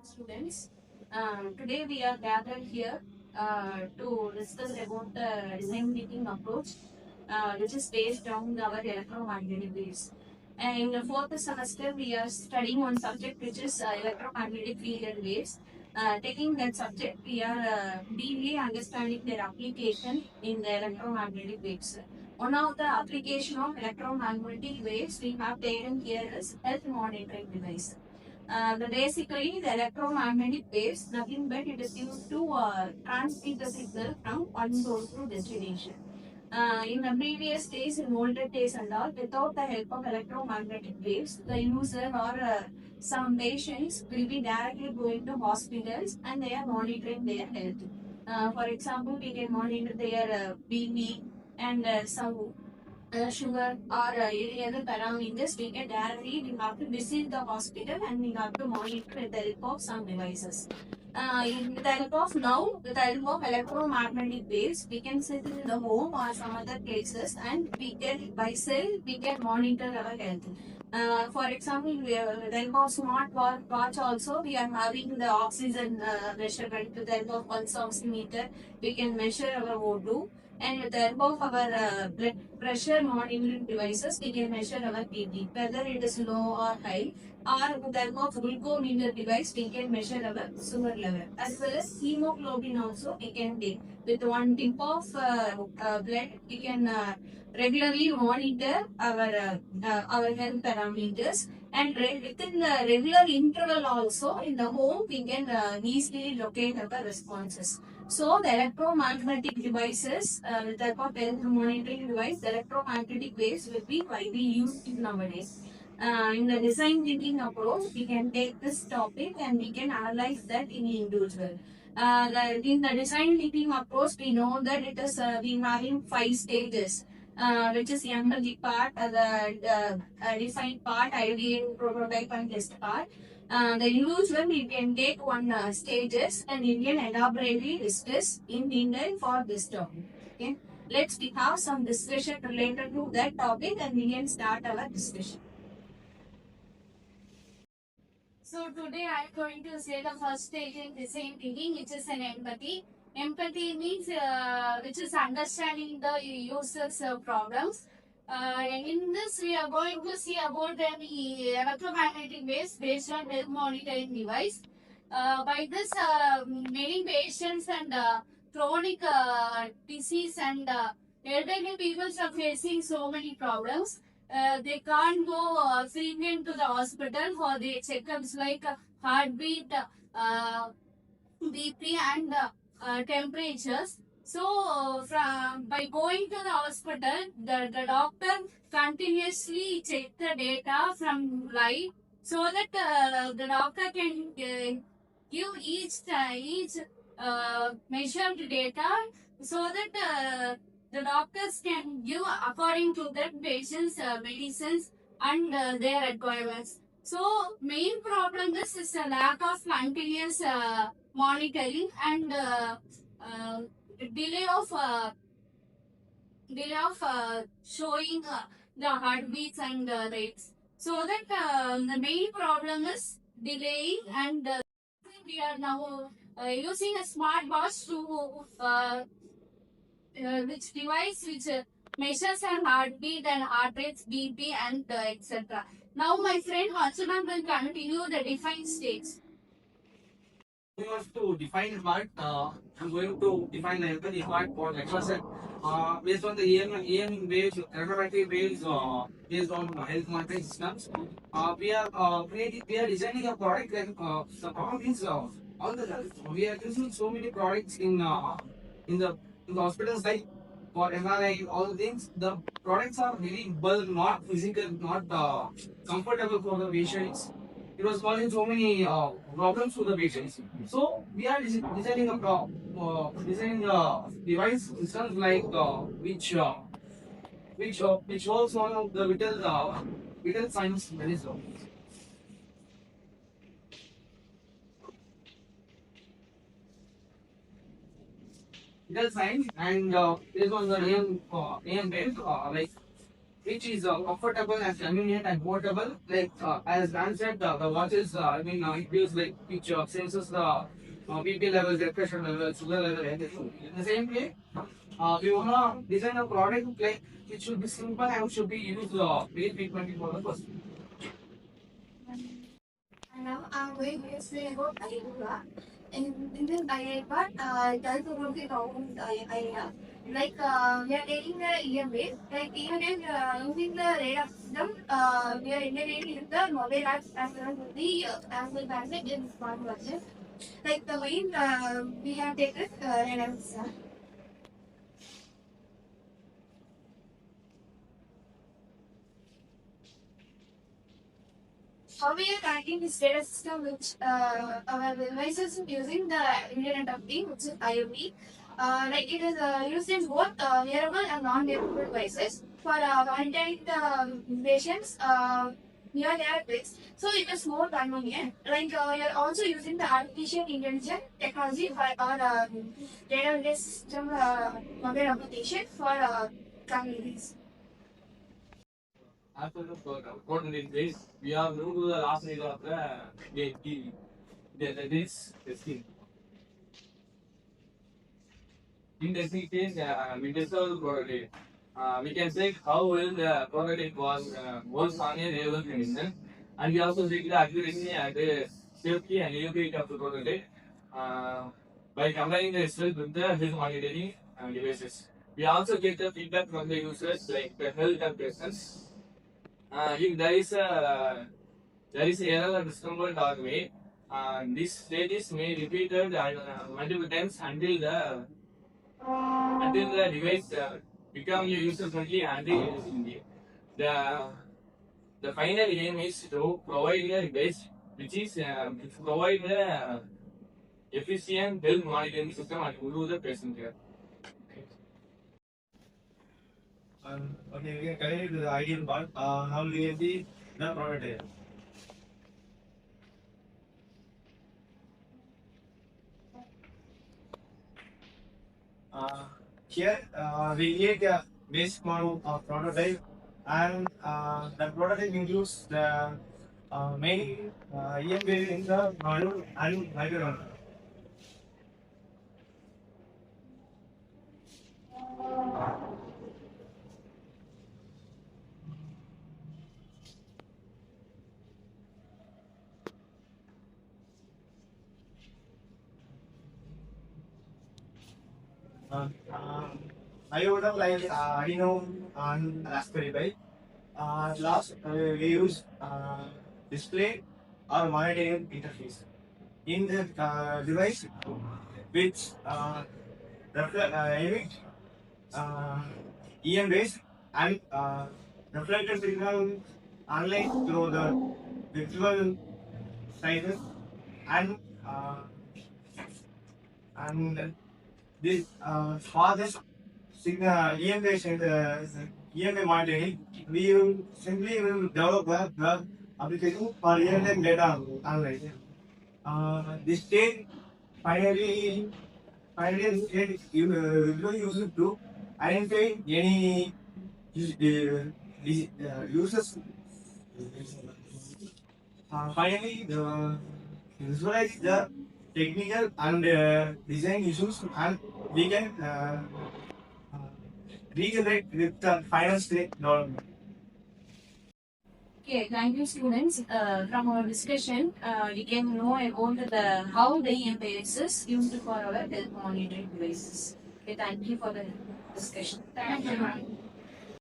students. Today we are gathered here to discuss about the design thinking approach, which is based on our electromagnetic waves. And in the fourth semester, we are studying one subject which is electromagnetic field and waves. Taking that subject, we are deeply understanding their application in the electromagnetic waves. One of the application of electromagnetic waves we have taken here is health monitoring device. Basically, the electromagnetic waves, nothing but it is used to transmit the signal from one source to destination. In the previous days, in older days and all, without the help of electromagnetic waves, the user or some patients will be directly going to hospitals and they are monitoring their health. For example, we can monitor their BP and some sugar or any other parameters, we can directly we have to visit the hospital and we have to monitor with the help of some devices. With the help of now, with the help of electromagnetic waves, we can sit in the home or some other places and we can by cell we can monitor our health. For example, with the help of smart watch also we are having the oxygen measurement. With the help of pulse oximeter, we can measure our O2, and with the help of our blood pressure monitoring devices, we can measure our BP, whether it is low or high, or with the help of glucometer device, we can measure our sugar level, as well as hemoglobin also we can take. With one tip of blood, we can regularly monitor our health parameters, and within the regular interval also in the home, we can easily locate our responses. So the electromagnetic devices, with the help of health monitoring device, the electromagnetic waves will be widely used nowadays. In the design thinking approach, we can take this topic and we can analyze that in individual. In the design thinking approach, we know that it is we having 5 stages, which is empathy part, the design part, ideal, prototype, and test part. The individual we can take one stages and we can elaborately discuss in detail for this topic. Okay, let's we have some discussion related to that topic and we can start our discussion. So today I am going to say the first stage in design thinking, which is an empathy. Empathy means which is understanding the user's problems. In this, we are going to see about the electromagnetic waves based on health monitoring device. By this, many patients and chronic disease and elderly people are facing so many problems. They can't go frequent to the hospital for the checkups like heartbeat, BP, and temperatures. So, from by going to the hospital, the doctor continuously check the data from live, so that the doctor can give each measured data, so that the doctors can give according to that patient's medicines and their requirements. So main problem is a lack of continuous monitoring and uh, delay of uh, showing the heartbeats and rates. So that the main problem is delaying, and we are now using a smart watch to which device which measures our heartbeat and heart rates, BP, and etc. Now my friend Hansana will continue the defined states. To define part, I'm going to define the empathy part for exercise. Based on the EM waves, electromagnetic waves, based on health monitoring systems, we are designing a product. Like the problem is on the health. We are using so many products in the in the hospitals, like for MRI, all the things. The products are very bulk, not physical, not comfortable for the patients. It was causing so many problems to the patients. So we are designing a device systems like which was one of the vital signs medicine. Vital signs, and based on the AM wave, like which is comfortable and convenient and portable. Like as Dan said, the watch is, it feels like which senses the BP levels, blood pressure levels, sugar level, everything. In the same way, we wanna design a product like it should be simple and should be used very frequently for the person. And now I'm going to explain about IUA. In this IUA, it does about the common idea. Like we are taking the EMF, like even if using the radar system, we are integrating the mobile apps as well as the Apple magnet in smart watches. Like the main we have taken radar system. How we are connecting this data system which our devices using the Internet of Things, which is IoT. Like it is used in both wearable and non-wearable devices for monitoring the patients near their place. So it is more convenient. Like we are also using the artificial intelligence technology for our data system mobile application for communities. After the important is we are moved to the last stage of the scheme. In testing case, we test the product. We can check how well the product was on a reliable condition, and we also check the accuracy and the safety and reliability of the product by comparing the results with the health monitoring devices. We also get the feedback from the users, like the health and patients. If there is error or discomfort or way, these stages may repeated multiple times until the device become user friendly and the the final aim is to provide a device which is which provide the efficient health monitoring system and improve the patient care. Okay, we can continue to the ideal part. How will we see the product? Uh, Here we create a basic model of prototype, and the prototype includes the main EMF in the module and microcontroller. I would have like Arduino and Raspberry Pi. Last we use display or monitoring interface in the device which emit uh, EM based and reflected signal online through the visual sizes and uh, and this for this signal EM based EMA monitoring, we will simply will develop a web application for real time data analysis. This state finally state will use it to identify any users. Finally, the visualize the technical and design issues, and we can uh, regenerate with the final state development. Okay, thank you, students. From our discussion, we can know about the how the EMF is used for our health monitoring devices. Okay, thank you for the discussion. Thank you.